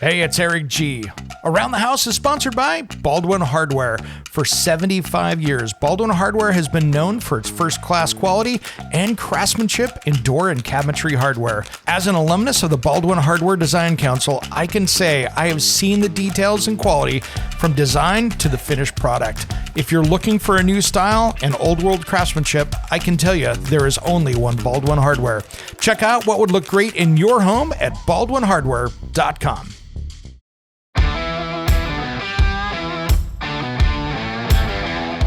Hey, it's Eric G. Around the House is sponsored by Baldwin Hardware. For 75 years, Baldwin Hardware has been known for its first-class quality and craftsmanship in door and cabinetry hardware. As an alumnus of the Baldwin Hardware Design Council, I can say I have seen the details and quality from design to the finished product. If you're looking for a new style and old-world craftsmanship, I can tell you there is only one Baldwin Hardware. Check out what would look great in your home at baldwinhardware.com.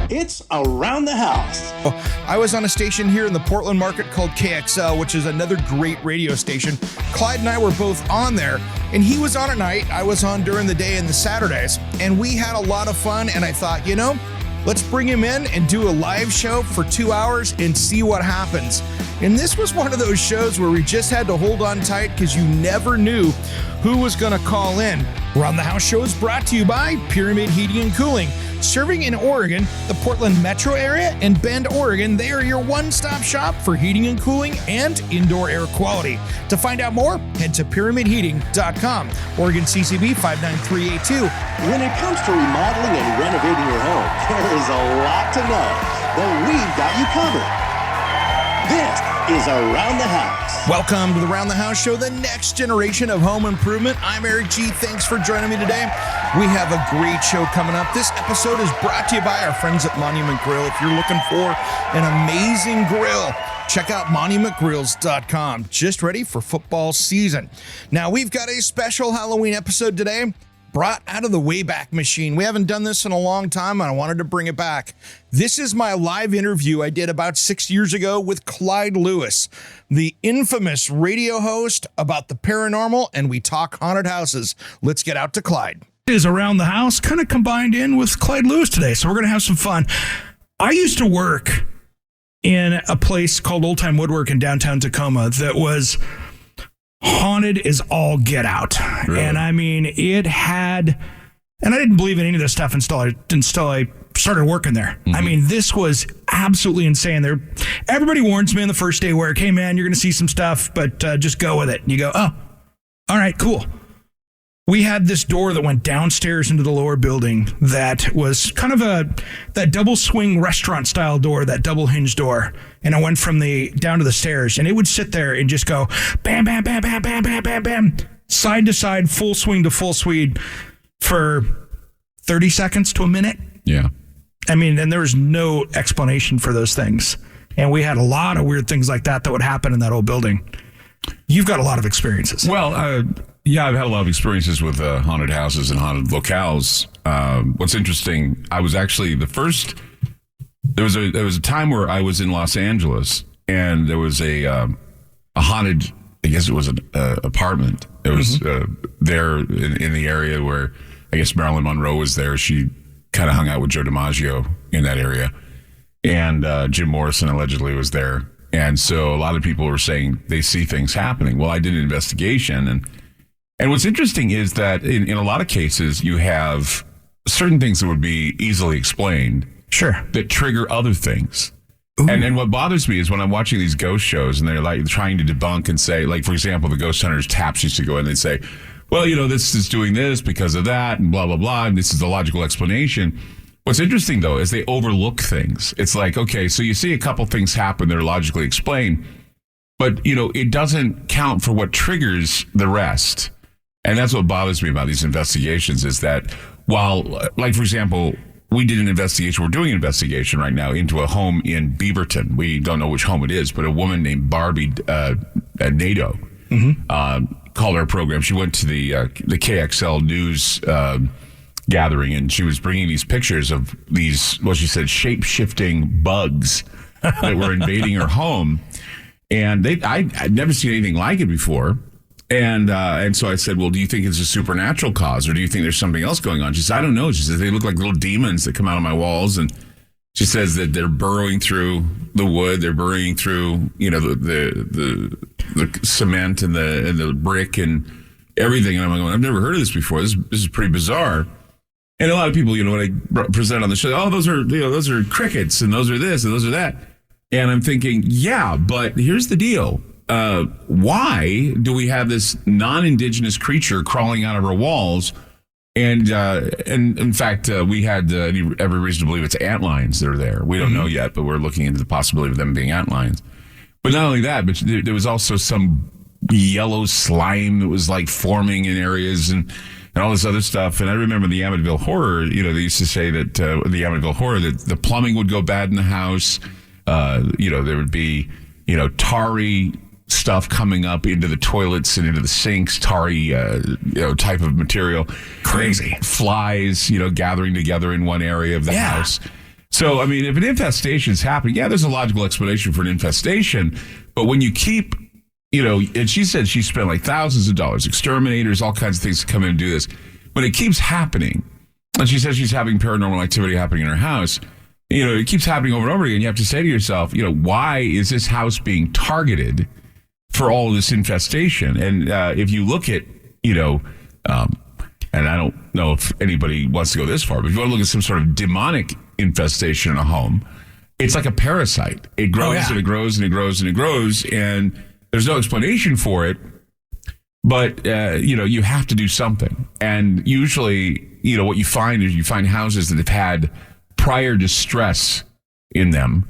It's Around the House. I was on a station here in the Portland market called KXL, which is another great radio station. Clyde and I were both on there, and he was on at night. I was on during the day and the Saturdays, and we had a lot of fun, and I thought, let's bring him in and do a live show for 2 hours and see what happens. And this was one of those shows where we just had to hold on tight because you never knew who was going to call in. Around the House show is brought to you by Pyramid Heating and Cooling. Serving in Oregon, the Portland metro area, and Bend, Oregon, they are your one-stop shop for heating and cooling and indoor air quality. To find out more, head to pyramidheating.com. Oregon CCB 59382. When it comes to remodeling and renovating your home, there is a lot to know, but we've got you covered. This is Around the House. Welcome to the Around the House show, the next generation of home improvement. I'm Eric G. Thanks for joining me today. We have a great show coming up. This episode is brought to you by our friends at Monument Grill. If you're looking for an amazing grill, check out monumentgrills.com. Just ready for football season. Now, we've got a special Halloween episode today, brought out of the Wayback Machine. We haven't done this in a long time, and I wanted to bring it back. This is my live interview I did about 6 years ago with Clyde Lewis, the infamous radio host about the paranormal, and we talk haunted houses. Let's get out to Clyde. It is Around the House, kind of combined in with Clyde Lewis today, so we're going to have some fun. I used to work in a place called Old Time Woodworking in downtown Tacoma that was haunted as all get out. Really? And I mean, it had, and I didn't believe in any of this stuff until I started working there. Mm-hmm. I mean, this was absolutely insane. Everybody warns me on the first day work, hey man, you're going to see some stuff, but just go with it. And you go, oh, all right, cool. We had this door that went downstairs into the lower building that was kind of that double swing restaurant style door, that double hinge door. And it went from down to the stairs, and it would sit there and just go bam, bam, bam, bam, bam, bam, bam, bam, side to side, full swing to full speed for 30 seconds to a minute. Yeah. I mean, and there was no explanation for those things. And we had a lot of weird things like that would happen in that old building. You've got a lot of experiences. Well, yeah, I've had a lot of experiences with haunted houses and haunted locales. What's interesting, I was actually the first. There was a time where I was in Los Angeles, and there was a haunted. I guess it was an apartment. It was there in the area where I guess Marilyn Monroe was there. She kind of hung out with Joe DiMaggio in that area, and Jim Morrison allegedly was there. And so a lot of people were saying they see things happening. Well, I did an investigation, and what's interesting is that in a lot of cases, you have certain things that would be easily explained. Sure. That trigger other things. And what bothers me is when I'm watching these ghost shows and they're like trying to debunk and say, like, for example, the Ghost Hunters taps used to go in and they'd say, well, this is doing this because of that and blah, blah, blah. And this is the logical explanation. What's interesting, though, is they overlook things. It's like, okay, so you see a couple things happen that are logically explained, but, it doesn't count for what triggers the rest. And that's what bothers me about these investigations is that while, like, for example, we did an investigation, we're doing an investigation right now into a home in Beaverton. We don't know which home it is, but a woman named Barbie Nato called our program. She went to the KXL news gathering, and she was bringing these pictures of these, well, she said, shape-shifting bugs that were invading her home. And I'd never seen anything like it before. And so I said, well, do you think it's a supernatural cause, or do you think there's something else going on? She said, I don't know. She says, they look like little demons that come out of my walls. And she says that they're burrowing through the wood. They're burrowing through, the cement and the brick and everything. And I'm like, I've never heard of this before. This is pretty bizarre. And a lot of people, when I present on the show, oh, those are crickets, and those are this, and those are that. And I'm thinking, yeah, but here's the deal. why do we have this non-indigenous creature crawling out of our walls? And in fact, we had every reason to believe it's antlions that are there. We don't know yet, but we're looking into the possibility of them being antlions. But not only that, but there was also some yellow slime that was like forming in areas and all this other stuff. And I remember the Amityville Horror, they used to say that the Amityville Horror, that the plumbing would go bad in the house. There would be, tarry stuff coming up into the toilets and into the sinks, tarry, type of material. Crazy. Flies, gathering together in one area of the house. So, I mean, if an infestation is happening, there's a logical explanation for an infestation. But when you keep, and she said she spent like thousands of dollars, exterminators, all kinds of things to come in and do this. When it keeps happening, and she says she's having paranormal activity happening in her house, it keeps happening over and over again. You have to say to yourself, why is this house being targeted for all of this infestation? And if you look at, and I don't know if anybody wants to go this far, but if you want to look at some sort of demonic infestation in a home, it's like a parasite. It grows and it grows and it grows and it grows, and there's no explanation for it. But, you have to do something. And usually, what you find is you find houses that have had prior distress in them.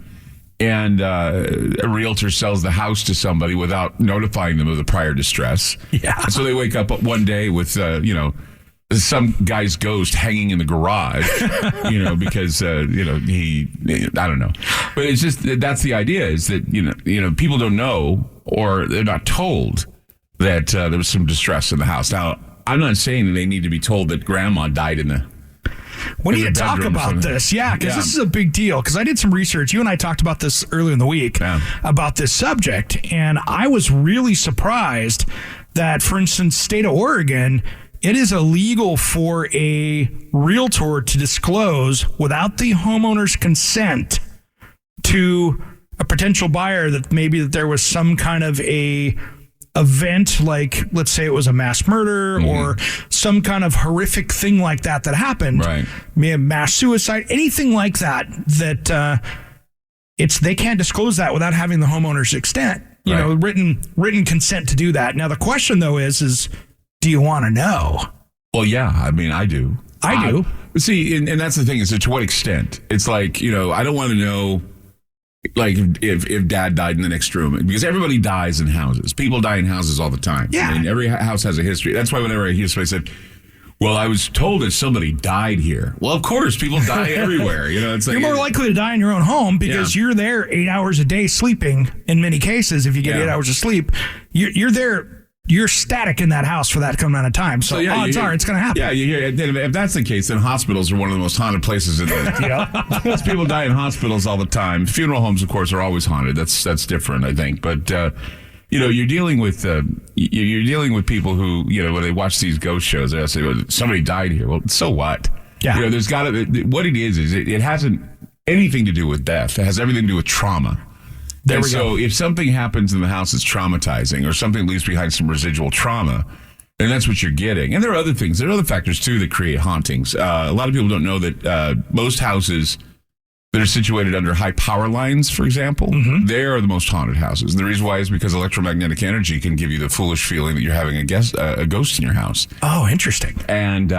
And a realtor sells the house to somebody without notifying them of the prior distress. Yeah. And so they wake up one day with, some guy's ghost hanging in the garage, because, I don't know. But it's just, that's the idea, is that, people don't know, or they're not told that there was some distress in the house. Now, I'm not saying that they need to be told that grandma died in the We need to talk about this. Because this is a big deal. Because I did some research. You and I talked about this earlier in the week about this subject. And I was really surprised that, for instance, state of Oregon, it is illegal for a realtor to disclose without the homeowner's consent to a potential buyer that maybe that there was some kind of a event, like let's say it was a mass murder or some kind of horrific thing like that happened, right? Mass suicide, anything like that they can't disclose that without having the homeowner's extent, written consent to do that. Now the question though is do you want to know? Well, yeah, I mean, I do. I do. See, and that's the thing, is to what extent? It's like, I don't want to know, like, if dad died in the next room, because everybody dies in houses. People die in houses all the time. Yeah. I mean, every house has a history. That's why whenever I hear somebody said, well, I was told that somebody died here. Well, of course, people die everywhere. It's like, you're more likely to die in your own home because you're there 8 hours a day sleeping. In many cases, if you get 8 hours of sleep, you're there. You're static in that house for that amount of time. So odds are it's going to happen. Yeah, you hear. If that's the case, then hospitals are one of the most haunted places in the world. People die in hospitals all the time. Funeral homes, of course, are always haunted. That's different, I think. But you're dealing with people who, when they watch these ghost shows, they say, well, somebody died here. Well, so what? Yeah. There's got to. What it is it hasn't anything to do with death. It has everything to do with trauma. So if something happens in the house that's traumatizing, or something leaves behind some residual trauma, then that's what you're getting. And there are other things. There are other factors, too, that create hauntings. A lot of people don't know that most houses that are situated under high power lines, for example, they are the most haunted houses. And the reason why is because electromagnetic energy can give you the foolish feeling that you're having a ghost in your house. Oh, interesting. And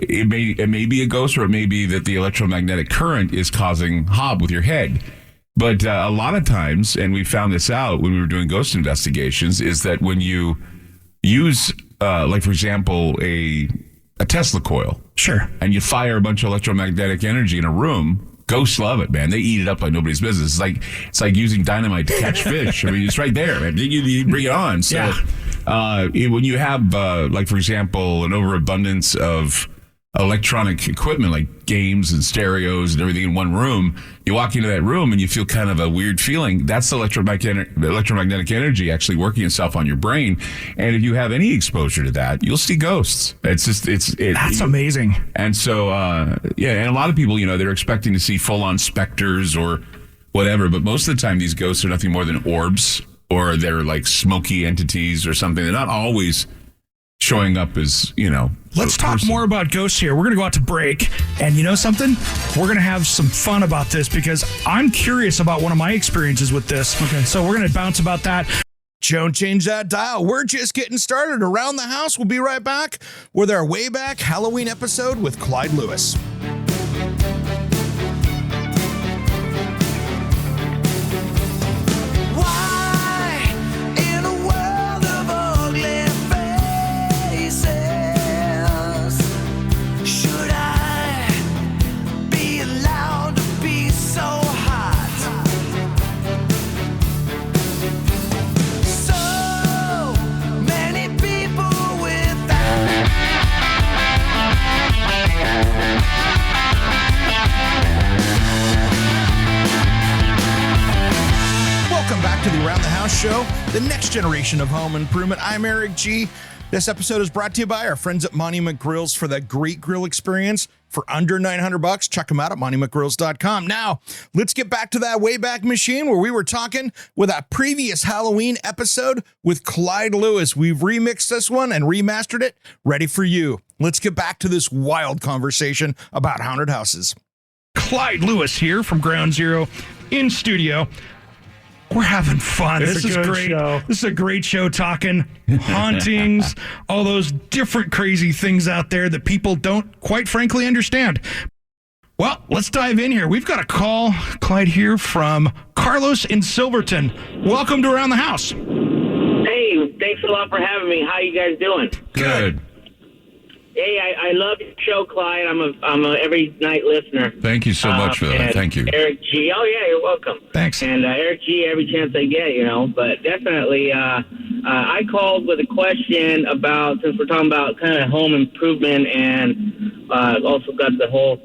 it may be a ghost, or it may be that the electromagnetic current is causing hob with your head. But a lot of times, and we found this out when we were doing ghost investigations, is that when you use, like, for example, a Tesla coil. Sure. And you fire a bunch of electromagnetic energy in a room, ghosts love it, man. They eat it up like nobody's business. It's like using dynamite to catch fish. I mean, it's right there, man. You bring it on. So when you have, like, for example, an overabundance of electronic equipment like games and stereos and everything in one room, you walk into that room and you feel kind of a weird feeling. That's the electromagnetic energy actually working itself on your brain. And if you have any exposure to that, you'll see ghosts. That's amazing. And so, and a lot of people, they're expecting to see full-on specters or whatever, but most of the time these ghosts are nothing more than orbs, or they're like smoky entities or something. They're not always showing up as, Let's a talk person. more about ghosts here. We're going to go out to break. And you know something? We're going to have some fun about this because I'm curious about one of my experiences with this. Okay. So we're going to bounce about that. Don't change that dial. We're just getting started. Around the House, we'll be right back with our way back Halloween episode with Clyde Lewis. Welcome back to the Around the House show, the next generation of home improvement. I'm Eric G. This episode is brought to you by our friends at Monument Grills for that great grill experience for under $900. Check them out at monumentgrills.com. Now, let's get back to that Wayback Machine where we were talking with a previous Halloween episode with Clyde Lewis. We've remixed this one and remastered it, ready for you. Let's get back to this wild conversation about haunted houses. Clyde Lewis here from Ground Zero in studio. We're having fun. This is great. This is a great show talking hauntings, all those different crazy things out there that people don't quite frankly understand. Well, let's dive in here. We've got a call, Clyde, here from Carlos in Silverton. Welcome to Around the House. Hey, thanks a lot for having me. How you guys doing? Good. Hey, I love your show, Clyde. I'm a every night listener. Thank you so much for that. And Thank you. Eric G. Oh yeah, you're welcome. Thanks. And Eric G. Every chance I get, But definitely, I called with a question about, since we're talking about kind of home improvement and also got the whole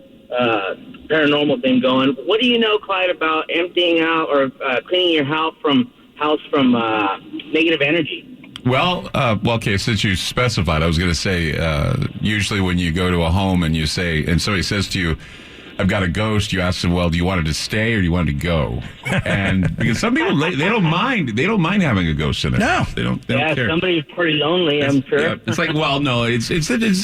paranormal thing going. What do you know, Clyde, about emptying out or cleaning your house from negative energy? Well, okay, since you specified, I was going to say, usually when you go to a home and somebody says to you, I've got a ghost, you ask them, well, do you want it to stay or do you want it to go? And because some people, they don't mind having a ghost in there. No. They don't Yeah, care. somebody's pretty lonely, I'm sure. Yeah, it's like, well, no, it's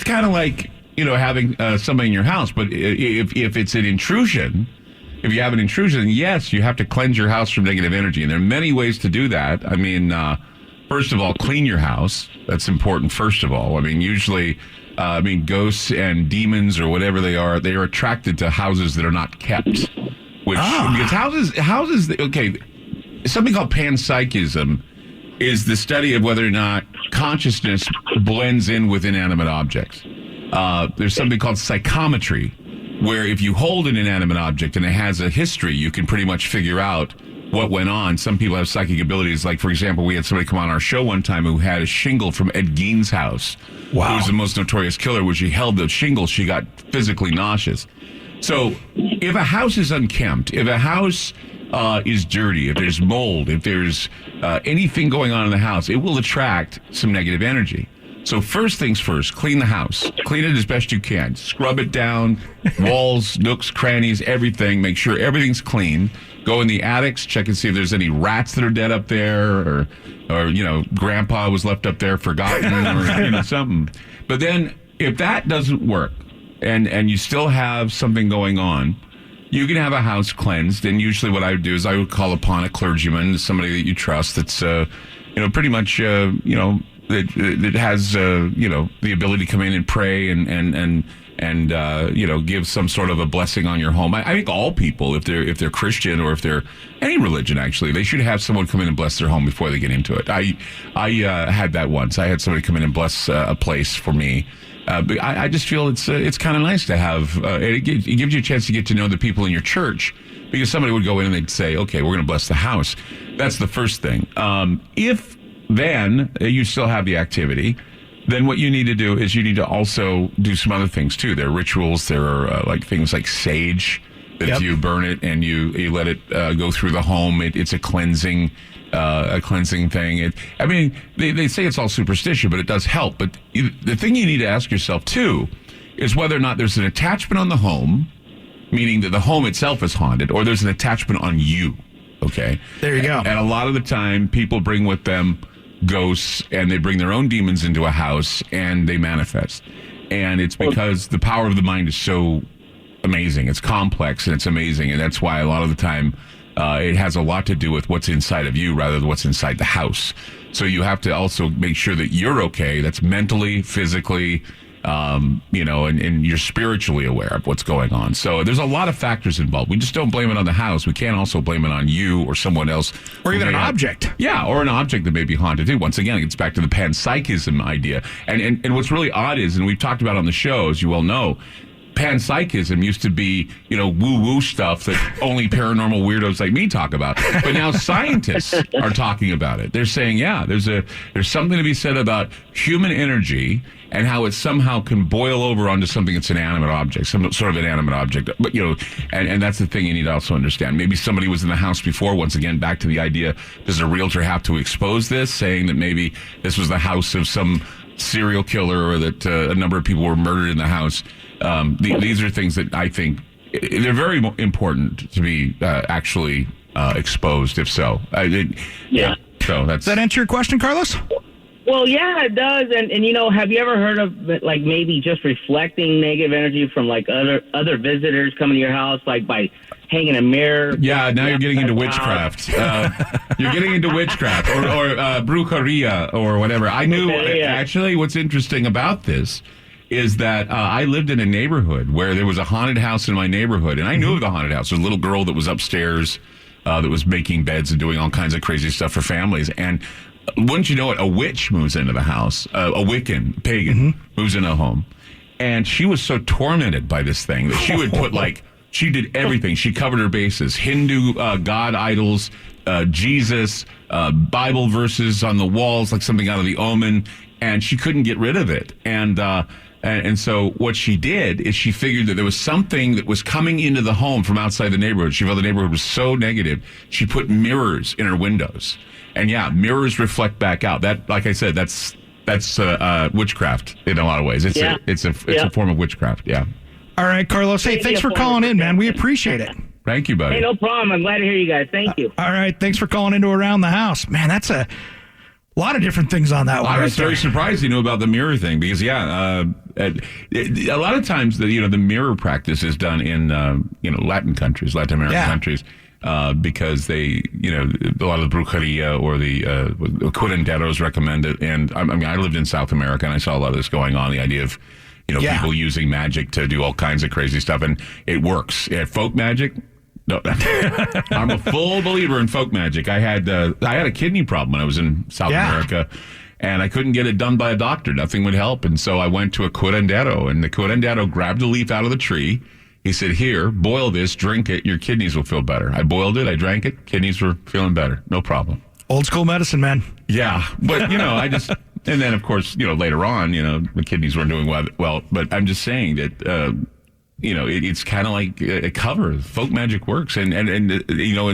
kind of like, having somebody in your house. But if it's an intrusion, if you have an intrusion, yes, you have to cleanse your house from negative energy. And there are many ways to do that. I mean, first of all, clean your house. That's important, first of all. I mean, usually, ghosts and demons or whatever they are attracted to houses that are not kept. Because houses, okay, something called panpsychism is the study of whether or not consciousness blends in with inanimate objects. There's something called psychometry, where if you hold an inanimate object and it has a history, you can pretty much figure out what went on. Some people have psychic abilities. Like, for example, we had somebody come on our show one time who had a shingle from Ed Gein's house. Wow. Who was the most notorious killer. When she held the shingle, she got physically nauseous. So if a house is unkempt, if a house is dirty, if there's mold, if there's anything going on in the house, it will attract some negative energy. So first things first, clean the house. Clean it as best you can. Scrub it down, walls, nooks, crannies, everything. Make sure everything's clean. Go in the attics, check and see if there's any rats that are dead up there, or grandpa was left up there forgotten, or something. But then if that doesn't work, and you still have something going on, you can have a house cleansed. And usually what I would do is I would call upon a cleargyman, somebody that you trust that's pretty much that has the ability to come in and pray and give some sort of a blessing on your home. I think all people, if they're Christian or if they're any religion, actually, they should have someone come in and bless their home before they get into it. I had that once. I had somebody come in and bless a place for me. But I just feel it's kind of nice to have. It gives you a chance to get to know the people in your church, because somebody would go in and they'd say, "Okay, we're going to bless the house." That's the first thing. If then you still have the activity, then what you need to do is you need to also do some other things too. There are rituals. There are like things like sage that if you burn it and you let it go through the home, it's a cleansing thing. They say it's all superstition, but it does help. But the thing you need to ask yourself too is whether or not there's an attachment on the home, meaning that the home itself is haunted, or there's an attachment on you. Okay. There you go. And a lot of the time, people bring with them ghosts, and they bring their own demons into a house, and they manifest. And it's because the power of the mind is so amazing. It's complex, and it's amazing, and that's why a lot of the time it has a lot to do with what's inside of you rather than what's inside the house. So you have to also make sure that you're okay. That's mentally, physically, and you're spiritually aware of what's going on. So there's a lot of factors involved. We just don't blame it on the house. We can't also blame it on you or someone else. Or even an object. Yeah, or an object that may be haunted too. Once again, it gets back to the panpsychism idea. And what's really odd is, and we've talked about on the show, as you well know, panpsychism used to be, woo-woo stuff that only paranormal weirdos like me talk about. But now scientists are talking about it. They're saying, there's something to be said about human energy and how it somehow can boil over onto something that's an animate object, some sort of inanimate object. But, and that's the thing you need to also understand. Maybe somebody was in the house before. Once again, back to the idea, does a realtor have to expose this, saying that maybe this was the house of some serial killer or that a number of people were murdered in the house? These are things that I think they're very important to be actually exposed, if so. So does that answer your question, Carlos? Well, yeah, it does. And have you ever heard of like maybe just reflecting negative energy from like other visitors coming to your house, like by hanging a mirror? Yeah, now you're getting into witchcraft. You're getting into witchcraft or brujeria or whatever. I knew actually what's interesting about this is that I lived in a neighborhood where there was a haunted house in my neighborhood, and I knew of the haunted house. There was a little girl that was upstairs that was making beds and doing all kinds of crazy stuff for families. And wouldn't you know it, a witch moves into the house, a Wiccan, pagan, moves into a home. And she was so tormented by this thing that she would put she did everything. She covered her bases. Hindu god idols, Jesus, Bible verses on the walls, like something out of the Omen, and she couldn't get rid of it. And so what she did is she figured that there was something that was coming into the home from outside the neighborhood. She felt the neighborhood was so negative. She put mirrors in her windows. And mirrors reflect back out. That, like I said, that's witchcraft in a lot of ways. It's a form of witchcraft. Yeah. All right, Carlos. Hey, thanks for calling in, man. We appreciate it. Thank you, buddy. Hey, no problem. I'm glad to hear you guys. Thank you. All right. Thanks for calling into Around the House. Man, that's a lot of different things on that one. I was very surprised you knew about the mirror thing because, a lot of times the mirror practice is done in Latin American countries. Because they, a lot of the brujeria or the curanderos recommend it. And I lived in South America and I saw a lot of this going on, the idea of, people using magic to do all kinds of crazy stuff. And it works. Folk magic. No, I'm a full believer in folk magic. I had a kidney problem when I was in South America. And I couldn't get it done by a doctor. Nothing would help. And so I went to a curandero, and the curandero grabbed a leaf out of the tree. He said, here, boil this, drink it, your kidneys will feel better. I boiled it, I drank it, kidneys were feeling better. No problem. Old school medicine, man. Yeah, but, and then, of course, later on, the kidneys weren't doing well. But I'm just saying that, it's kind of like a cover. Folk magic works. And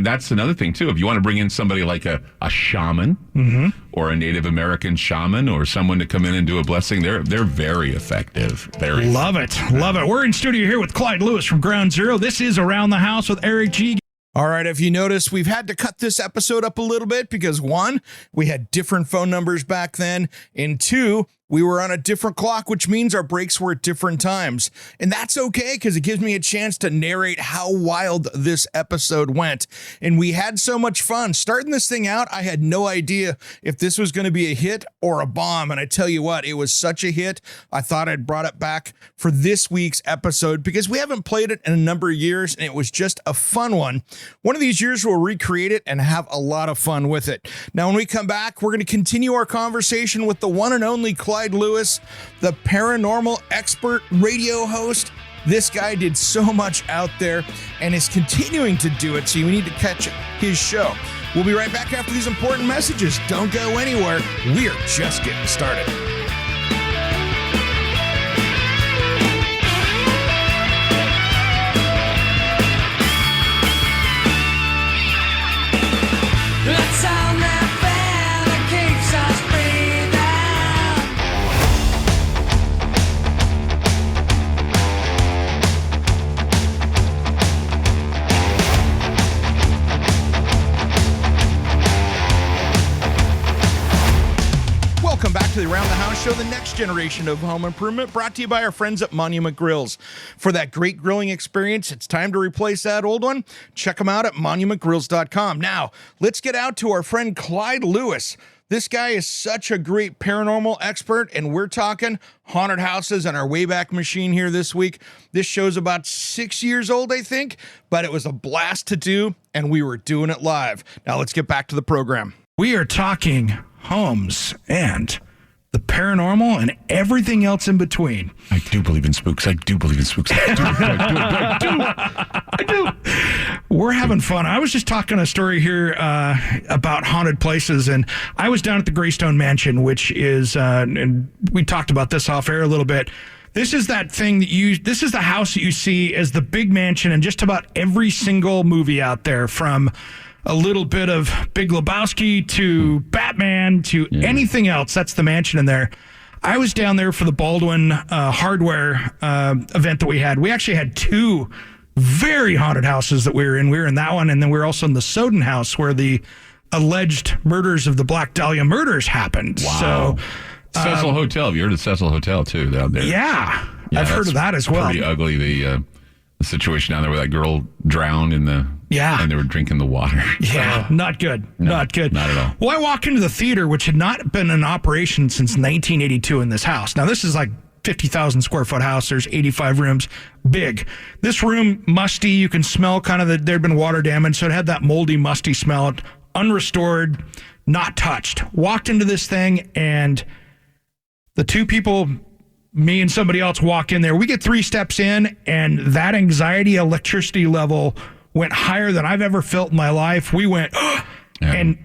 that's another thing, too. If you want to bring in somebody like a shaman or a Native American shaman or someone to come in and do a blessing, they're very effective. Love it. We're in studio here with Clyde Lewis from Ground Zero. This is Around the House with Eric G. All right, if you notice, we've had to cut this episode up a little bit because, one, we had different phone numbers back then, and two, we were on a different clock, which means our breaks were at different times. And that's okay, because it gives me a chance to narrate how wild this episode went. And we had so much fun. Starting this thing out, I had no idea if this was going to be a hit or a bomb. And I tell you what, it was such a hit. I thought I'd brought it back for this week's episode because we haven't played it in a number of years, and it was just a fun one. One of these years, we'll recreate it and have a lot of fun with it. Now, when we come back, we're going to continue our conversation with the one and only Clyde Lewis, the paranormal expert radio host. This guy did so much out there and is continuing to do it, so you need to catch his show. We'll be right back after these important messages. Don't go anywhere. We're just getting started. show the next generation of home improvement, brought to you by our friends at Monument Grills. For that great grilling experience, it's time to replace that old one. Check them out at monumentgrills.com. Now, let's get out to our friend Clyde Lewis. This guy is such a great paranormal expert, and we're talking haunted houses on our Wayback Machine here this week. This show's about 6 years old, I think, but it was a blast to do, and we were doing it live. Now, let's get back to the program. We are talking homes and the paranormal and everything else in between. I do believe in spooks. I do. We're having fun. I was just talking a story here about haunted places, and I was down at the Greystone Mansion, which is, and we talked about this off air a little bit. This is that thing this is the house that you see as the big mansion in just about every single movie out there, from a little bit of Big Lebowski to Batman to anything else. That's the mansion in there. I was down there for the Baldwin hardware event that we had. We actually had two very haunted houses that we were in. We were in that one, and then we were also in the Soden house where the alleged murders of the Black Dahlia murders happened. Wow. So, Cecil Hotel. Have you heard of Cecil Hotel, too, down there? Yeah, I've heard of that as well. Pretty ugly, the situation down there where that girl drowned in the... Yeah. And they were drinking the water. Yeah, not good. No, not good. Not at all. Well, I walk into the theater, which had not been in operation since 1982 in this house. Now, this is like 50,000 square foot house. There's 85 rooms. Big. This room, musty. You can smell kind of there'd been water damage, so it had that moldy, musty smell. Unrestored, not touched. Walked into this thing, and the two people, me and somebody else, walk in there. We get 3 steps in, and that anxiety electricity level went higher than I've ever felt in my life. We went and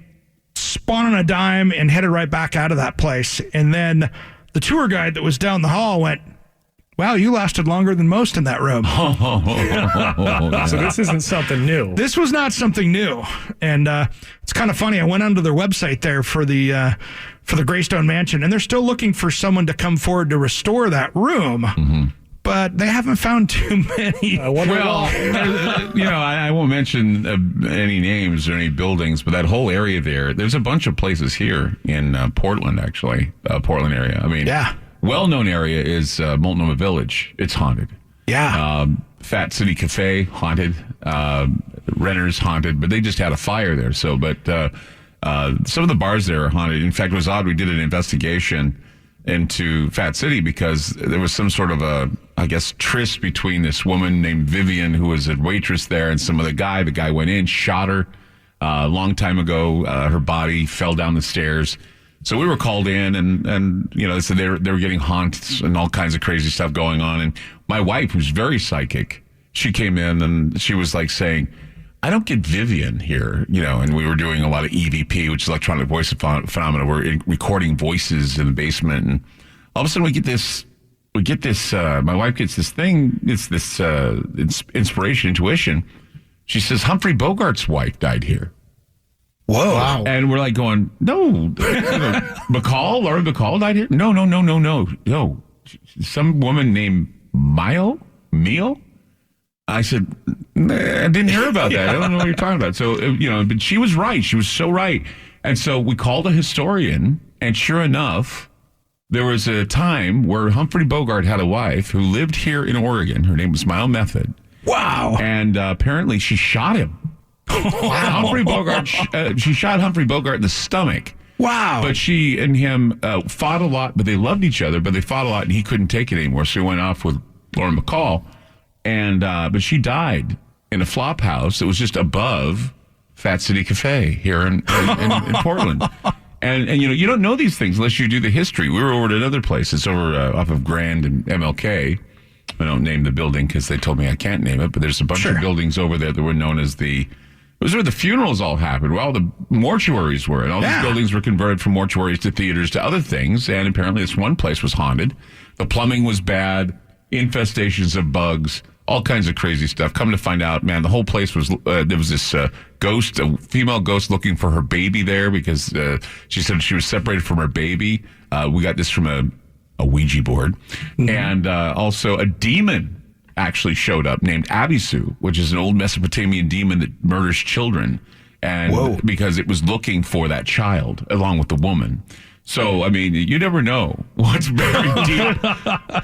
spun on a dime and headed right back out of that place. And then the tour guide that was down the hall went, "Wow, you lasted longer than most in that room." So this isn't something new. This was not something new. And it's kind of funny. I went onto their website there for the Greystone Mansion, and they're still looking for someone to come forward to restore that room. Mm-hmm. But they haven't found too many. I won't mention any names or any buildings, but that whole area there's a bunch of places here in Portland, actually, Portland area. I mean, well-known area is Multnomah Village. It's haunted. Yeah. Fat City Cafe, haunted. Renner's haunted, but they just had a fire there. So, but some of the bars there are haunted. In fact, it was odd. We did an investigation into Fat City because there was some sort of tryst between this woman named Vivian, who was a waitress there, and some other guy. The guy went in, shot her a long time ago. Her body fell down the stairs. So we were called in, and they said they were getting haunts and all kinds of crazy stuff going on. And my wife, who's very psychic, she came in and she was like saying, "I don't get Vivian here," and we were doing a lot of EVP, which is electronic voice phenomena. We're recording voices in the basement, and all of a sudden we get this, my wife gets this thing, it's this inspiration, intuition. She says, Humphrey Bogart's wife died here. Whoa. Wow. And we're like going, no, Lauren Bacall died here? No. Some woman named Mio? I said, I didn't hear about that. I don't know what you're talking about. So, but she was right. She was so right. And so we called a historian, and sure enough, there was a time where Humphrey Bogart had a wife who lived here in Oregon. Her name was Mile Method. Wow. And apparently she shot him. Wow. Humphrey Bogart, she shot Humphrey Bogart in the stomach. Wow. But she and him fought a lot, but they loved each other, but they fought a lot, and he couldn't take it anymore. So he went off with Lauren Bacall. And but she died in a flop house that was just above Fat City Cafe here in Portland. And you don't know these things unless you do the history. We were over at another place. It's over off of Grand and MLK. I don't name the building because they told me I can't name it. But there's a bunch of buildings over there that were known as it was where the funerals all happened, where all the mortuaries were. And all these buildings were converted from mortuaries to theaters to other things. And apparently this one place was haunted. The plumbing was bad, infestations of bugs, all kinds of crazy stuff. Come to find out, man, the whole place was, there was this ghost, a female ghost looking for her baby there because she said she was separated from her baby. We got this from a Ouija board. Mm-hmm. And also a demon actually showed up named Abisu, which is an old Mesopotamian demon that murders children. And because it was looking for that child along with the woman. So, I mean, you never know what's buried deep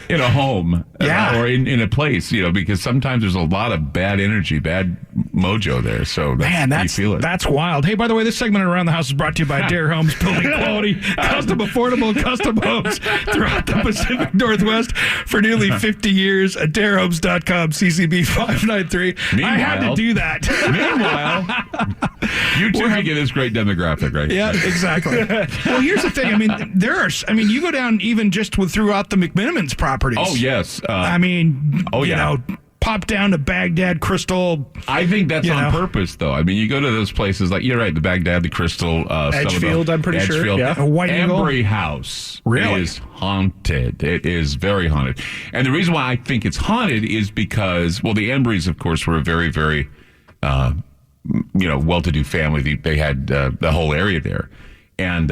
in a home or in a place, because sometimes there's a lot of bad energy, bad mojo there. So you feel it. That's wild. Hey, by the way, this segment of Around the House is brought to you by Dare Homes, building quality, custom, affordable, custom homes throughout the Pacific Northwest for nearly 50 years. At darehomes.com, CCB 593. I had to do that. Meanwhile, you too can get this great demographic, right? Yeah, exactly. Well, here's the thing. I mean, you go down even just throughout the McMenamins properties. Oh, yes. Pop down to Baghdad, Crystal. I think that's on purpose, though. I mean, you go to those places like, you're right, the Baghdad, the Crystal. Edgefield, I'm pretty sure. Yeah. Embry House is haunted. It is very haunted. And the reason why I think it's haunted is because, the Embrys, of course, were a very, very, well-to-do family. They had the whole area there. And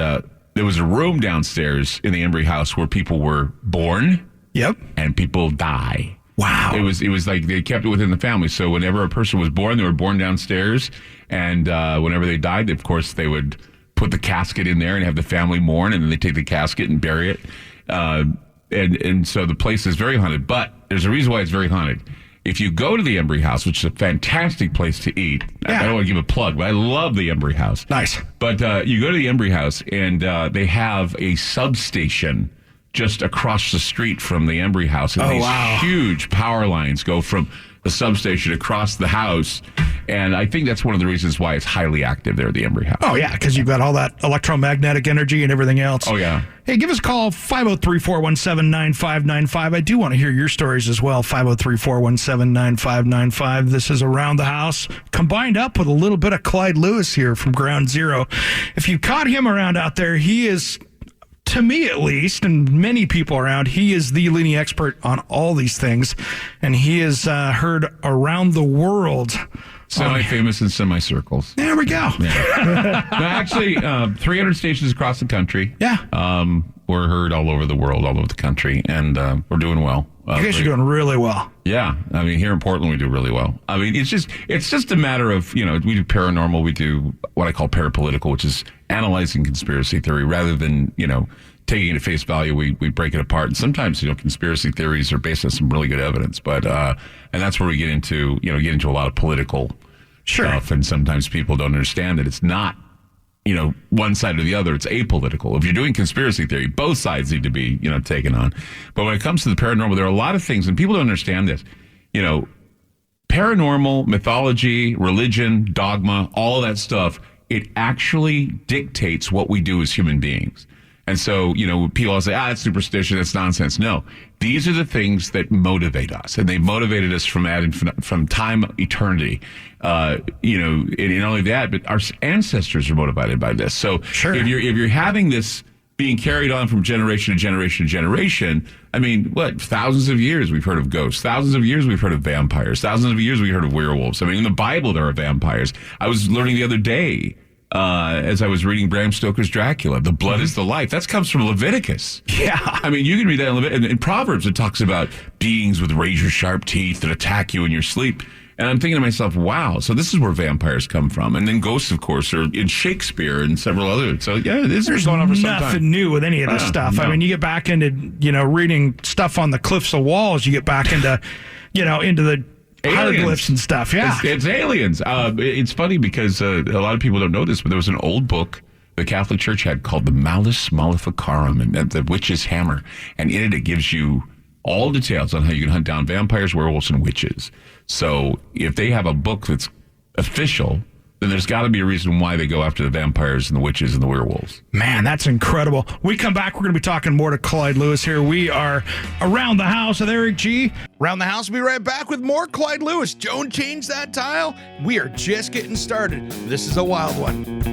there was a room downstairs in the Embry house where people were born. Yep. And people die. Wow. It was like they kept it within the family. So whenever a person was born, they were born downstairs. And whenever they died, of course, they would put the casket in there and have the family mourn. And then they take the casket and bury it. And so the place is very haunted. But there's a reason why it's very haunted. If you go to the Embry House, which is a fantastic place to eat, I don't want to give a plug, but I love the Embry House. Nice. But you go to the Embry House, and they have a substation just across the street from the Embry House. And these huge power lines go from the substation across the house. And I think that's one of the reasons why it's highly active there at the Embry House. Oh, yeah, because you've got all that electromagnetic energy and everything else. Oh, yeah. Hey, give us a call, 503-417-9595. I do want to hear your stories as well, 503-417-9595. This is Around the House, combined up with a little bit of Clyde Lewis here from Ground Zero. If you caught him around out there, he is, to me at least, and many people around, he is the leading expert on all these things, and he is heard around the world. Semi-famous in semicircles. There we go. Yeah. No, actually, 300 stations across the country. Yeah. We're heard all over the world, all over the country, and we're doing well. You guys are doing really well. Yeah. I mean, here in Portland, we do really well. I mean, it's just a matter of, we do paranormal, we do what I call parapolitical, which is analyzing conspiracy theory rather than, taking it at face value. We break it apart. And sometimes, conspiracy theories are based on some really good evidence, but, and that's where we get into a lot of political stuff. And sometimes people don't understand that it's not, one side or the other. It's apolitical. If you're doing conspiracy theory, both sides need to be, taken on. But when it comes to the paranormal, there are a lot of things, and people don't understand this. Paranormal, mythology, religion, dogma, all of that stuff, it actually dictates what we do as human beings. And so, people all say, that's superstition, that's nonsense. No, these are the things that motivate us, and they motivated us from time, eternity. And not only that, but our ancestors are motivated by this. So if you're having this being carried on from generation to generation to generation, I mean, thousands of years we've heard of ghosts, thousands of years we've heard of vampires, thousands of years we've heard of werewolves. I mean, in the Bible there are vampires. I was learning the other day, as I was reading Bram Stoker's Dracula, the blood is the life. That comes from Leviticus. Yeah. I mean, you can read that in Leviticus. In Proverbs, it talks about beings with razor-sharp teeth that attack you in your sleep. And I'm thinking to myself, wow, so this is where vampires come from. And then ghosts, of course, are in Shakespeare and several others. So, yeah, this is going on for some time. Nothing new with any of this stuff. No. I mean, you get back into, reading stuff on the cliffs of walls. You get back into, into the hieroglyphs and stuff. Yeah. It's aliens. It's funny because a lot of people don't know this, but there was an old book the Catholic Church had called the Malleus Maleficarum, and the witch's hammer. And in it gives you all details on how you can hunt down vampires, werewolves, and witches. So if they have a book that's official, then there's got to be a reason why they go after the vampires and the witches and the werewolves. Man, that's incredible. We come back, we're going to be talking more to Clyde Lewis here. We are Around the House with Eric G. Around the House, we'll be right back with more Clyde Lewis. Don't change that tile. We are just getting started. This is a wild one.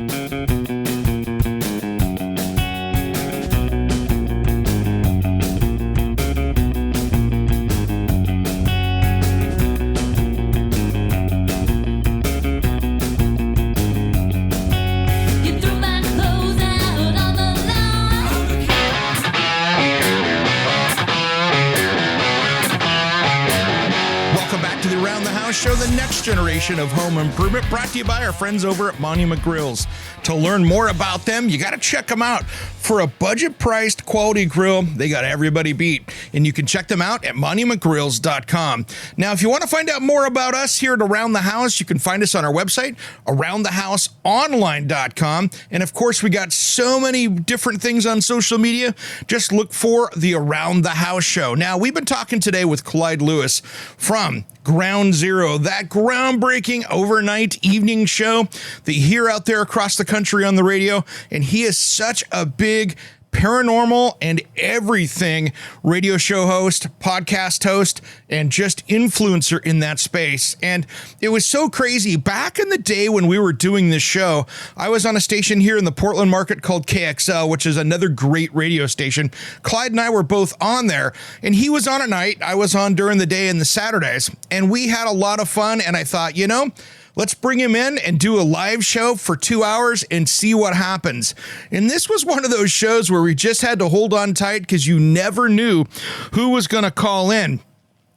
back to the Around the House show, the next generation of home improvement, brought to you by our friends over at Monument Grills. To learn more about them, you got to check them out. For a budget-priced quality grill, they got everybody beat. And you can check them out at monumentgrills.com. Now, if you want to find out more about us here at Around the House, you can find us on our website, aroundthehouseonline.com. And of course, we got so many different things on social media. Just look for the Around the House show. Now, we've been talking today with Clyde Lewis from Ground Zero, that groundbreaking overnight evening show that you hear out there across the country on the radio. And he is such a big paranormal and everything radio show host, podcast host, and just influencer in that space. And it was so crazy. Back in the day when we were doing this show, I was on a station here in the Portland market called KXL, which is another great radio station. Clyde and I were both on there, and he was on at night. I was on during the day and the Saturdays, and we had a lot of fun. And I thought, let's bring him in and do a live show for 2 hours and see what happens. And this was one of those shows where we just had to hold on tight because you never knew who was going to call in.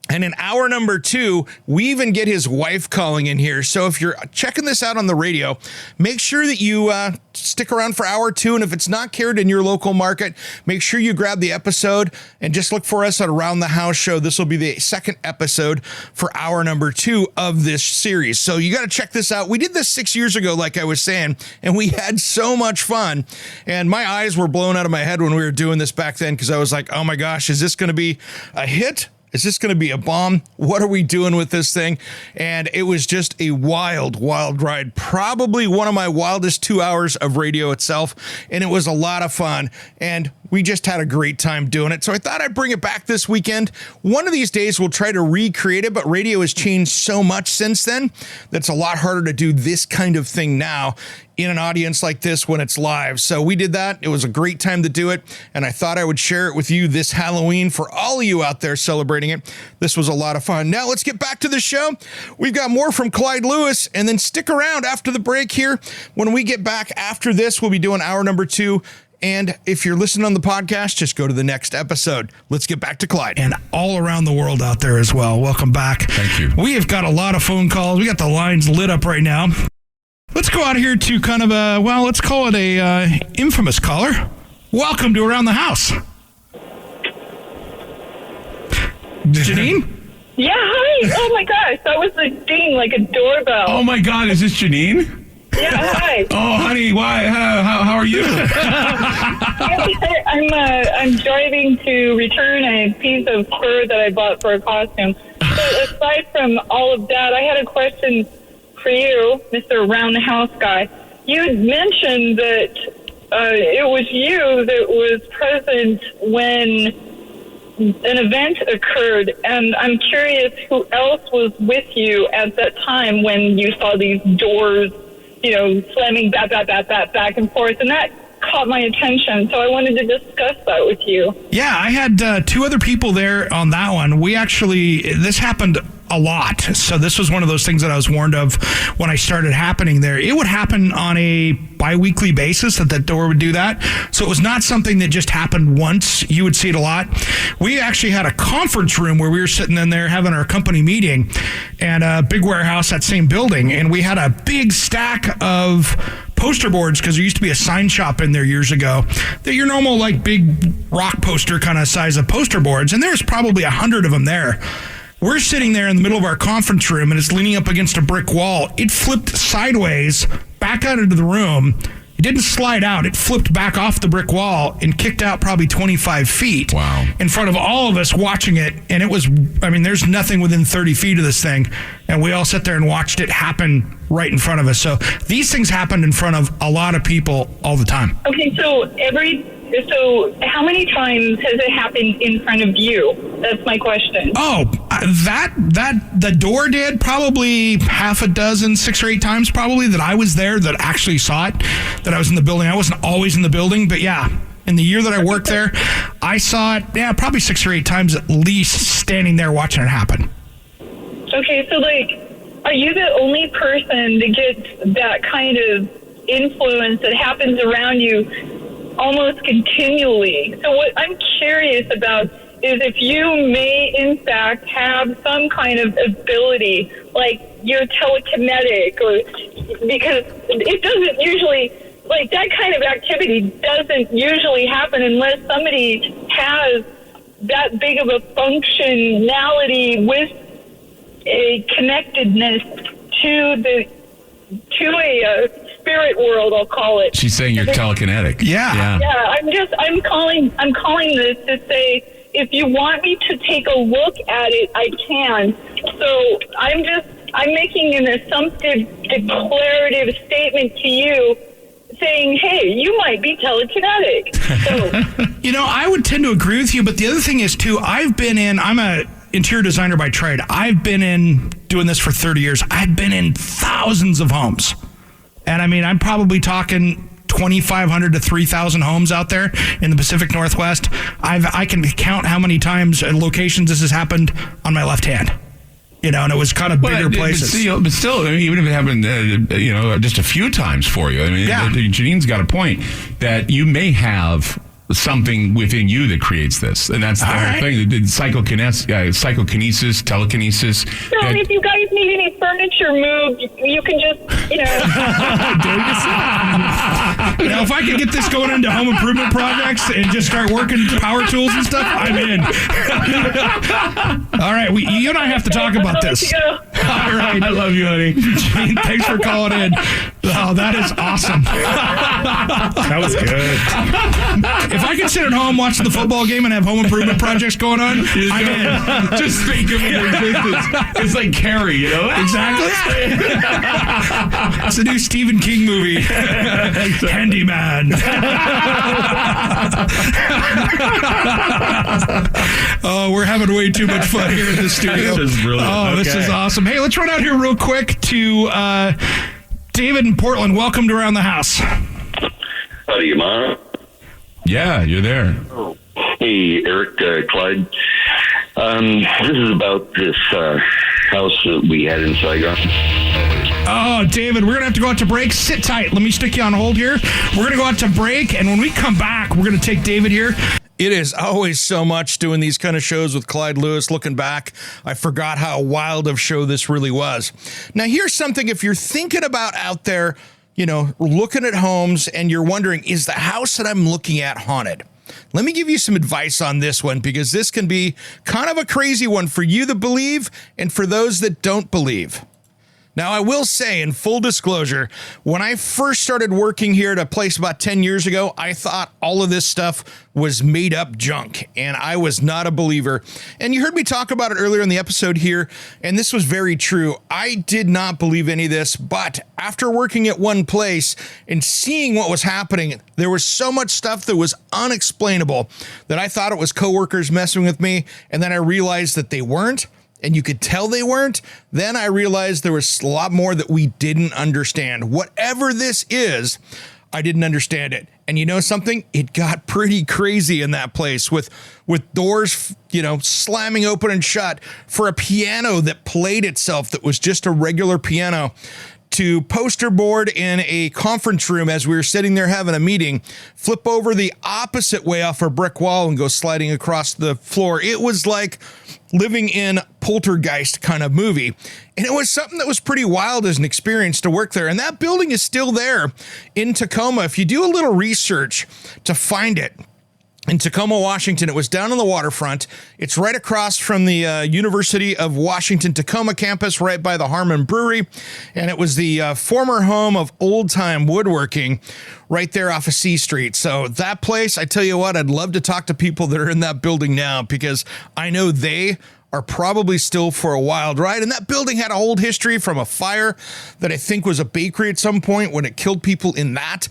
And in hour number 2, we even get his wife calling in here. So if you're checking this out on the radio, make sure that you stick around for hour 2. And if it's not carried in your local market, make sure you grab the episode and just look for us at Around the House show. This will be the second episode for hour number 2 of this series. So you got to check this out. We did this 6 years ago, like I was saying, and we had so much fun. And my eyes were blown out of my head when we were doing this back then because I was like, oh my gosh, is this going to be a hit? Is this going to be a bomb? What are we doing with this thing? And it was just a wild, wild ride. Probably one of my wildest 2 hours of radio itself. And it was a lot of fun. And we just had a great time doing it. So I thought I'd bring it back this weekend. One of these days we'll try to recreate it, but radio has changed so much since then that's a lot harder to do this kind of thing now in an audience like this when it's live. So we did that. It was a great time to do it. And I thought I would share it with you this Halloween for all of you out there celebrating it. This was a lot of fun. Now let's get back to the show. We've got more from Clyde Lewis, and then stick around after the break here. When we get back after this, we'll be doing hour number 2. And if you're listening on the podcast, just go to the next episode. Let's get back to Clyde. And all around the world out there as well. Welcome back. Thank you. We have got a lot of phone calls. We got the lines lit up right now. Let's go out here to kind of a, let's call it a infamous caller. Welcome to Around the House. Janine? Yeah, hi. Oh my gosh, that was a ding like a doorbell. Oh my God, is this Janine? Yeah, hi. Oh, honey, why? How are you? I'm driving to return a piece of fur that I bought for a costume. So aside from all of that, I had a question for you, Mr. Around the House guy. You had mentioned that it was you that was present when an event occurred, and I'm curious who else was with you at that time when you saw these doors, slamming back and forth, and that caught my attention, so I wanted to discuss that with you. Yeah, I had 2 other people there on that one. This happened a lot. So this was one of those things that I was warned of when I started happening there. It would happen on a bi-weekly basis that door would do that. So it was not something that just happened once. You would see it a lot. We actually had a conference room where we were sitting in there having our company meeting, and a big warehouse, that same building. And we had a big stack of poster boards because there used to be a sign shop in there years ago. They're your normal big rock poster kind of size of poster boards. And there was probably 100 of them there. We're sitting there in the middle of our conference room, and it's leaning up against a brick wall. It flipped sideways back out into the room. It didn't slide out. It flipped back off the brick wall and kicked out probably 25 feet. Wow. In front of all of us watching it. And it was, there's nothing within 30 feet of this thing. And we all sat there and watched it happen right in front of us. So these things happened in front of a lot of people all the time. Okay, so how many times has it happened in front of you? That's my question. Oh, the door did probably half a dozen, 6 or 8 times probably that I was there, that actually saw it, that I was in the building. I wasn't always in the building, but yeah, in the year that I worked there, I saw it, probably 6 or 8 times at least, standing there watching it happen. Okay, so are you the only person that gets that kind of influence that happens around you almost continually? So what I'm curious about is if you may, in fact, have some kind of ability, like you're telekinetic, or because it doesn't usually, like that kind of activity doesn't usually happen unless somebody has that big of a functionality with a connectedness to a spirit world, I'll call it. She's saying you're telekinetic. Yeah. Yeah, I'm calling this to say, if you want me to take a look at it, I can. So I'm making an assumptive, declarative statement to you saying, hey, you might be telekinetic. So, I would tend to agree with you, but the other thing is, too, I'm a interior designer by trade. I've been in doing this for 30 years. I've been in thousands of homes. And I mean, I'm probably talking 2,500 to 3,000 homes out there in the Pacific Northwest. I can count how many times and locations this has happened on my left hand. And it was kind of bigger places. But still, I mean, even if it happened, just a few times for you. I mean, Janine's got a point that you may have something within you that creates this, and that's the whole thing. Psychokinesis, telekinesis. So if you guys need any furniture moved, you can just, do it yourself. If I could get this going into home improvement projects and just start working power tools and stuff, I'm in. All right, you and I have to talk about this. All right, I love you, honey. Gene, thanks for calling in. Oh, that is awesome. That was good. If I can sit at home watching the football game and have home improvement projects going on, I'm in. Just think of it as it's like Carrie, Exactly. It's a new Stephen King movie. Handyman. Oh, we're having way too much fun here in the studio. This is brilliant. This is awesome. Hey, let's run out here real quick to David in Portland. Welcome to Around the House. Howdy, Ma. Yeah, you're there. Oh. Hey, Eric, Clyde. This is about this house that we had in Saigon. Oh, David, we're going to have to go out to break. Sit tight. Let me stick you on hold here. We're going to go out to break, and when we come back, we're going to take David here. It is always so much doing these kind of shows with Clyde Lewis. Looking back, I forgot how wild of a show this really was. Now, here's something if you're thinking about out there, looking at homes and you're wondering, is the house that I'm looking at haunted? Let me give you some advice on this one, because this can be kind of a crazy one for you that believe and for those that don't believe. Now, I will say, in full disclosure, when I first started working here at a place about 10 years ago, I thought all of this stuff was made up junk, and I was not a believer. And you heard me talk about it earlier in the episode here, and this was very true. I did not believe any of this, but after working at one place and seeing what was happening, there was so much stuff that was unexplainable that I thought it was coworkers messing with me, and then I realized that they weren't. And you could tell they weren't. Then I realized there was a lot more that we didn't understand. Whatever this is, I didn't understand it. And you know something? It got pretty crazy in that place with doors, slamming open and shut, for a piano that played itself that was just a regular piano, to poster board in a conference room as we were sitting there having a meeting, flip over the opposite way off a brick wall and go sliding across the floor. It was like living in Poltergeist kind of movie. And it was something that was pretty wild as an experience to work there. And that building is still there in Tacoma. If you do a little research to find it, in Tacoma, Washington, it was down on the waterfront. It's right across from the University of Washington Tacoma campus, right by the Harmon Brewery. And it was the former home of Old Time Woodworking, right there off of C Street. So that place, I tell you what, I'd love to talk to people that are in that building now, because I know they are probably still for a wild ride. And that building had a old history from a fire that I think was a bakery at some point when it killed people in that.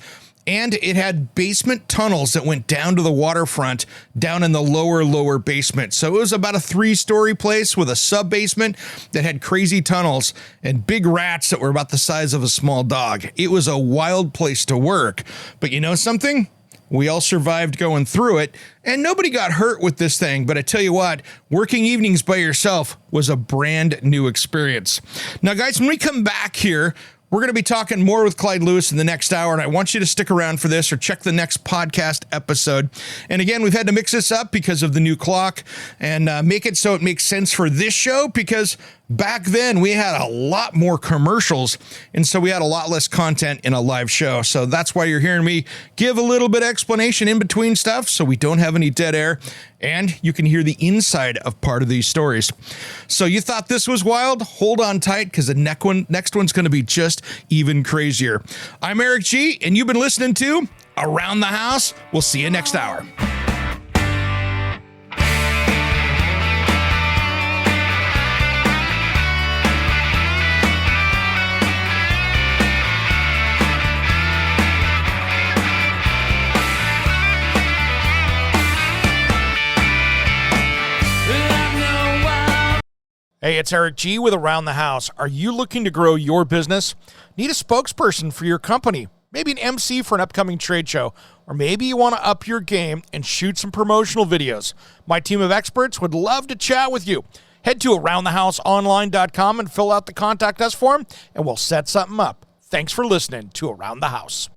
And it had basement tunnels that went down to the waterfront, down in the lower basement. So it was about a 3-story place with a sub-basement that had crazy tunnels and big rats that were about the size of a small dog. It was a wild place to work. But you know something? We all survived going through it, and nobody got hurt with this thing. But I tell you what, working evenings by yourself was a brand new experience. Now, guys, when we come back here, We're going to be talking more with Clyde Lewis in the next hour, and I want you to stick around for this or check the next podcast episode. And again, we've had to mix this up because of the new clock and make it so it makes sense for this show, because back then we had a lot more commercials, and so we had a lot less content in a live show. So that's why you're hearing me give a little bit of explanation in between stuff so we don't have any dead air, and you can hear the inside of part of these stories. So you thought this was wild? Hold on tight, because the next one's going to be just even crazier. I'm Eric G, and you've been listening to Around the House. We'll see you next hour. Hey, it's Eric G with Around the House. Are you looking to grow your business? Need a spokesperson for your company? Maybe an MC for an upcoming trade show? Or maybe you want to up your game and shoot some promotional videos? My team of experts would love to chat with you. Head to aroundthehouseonline.com and fill out the Contact Us form, and we'll set something up. Thanks for listening to Around the House.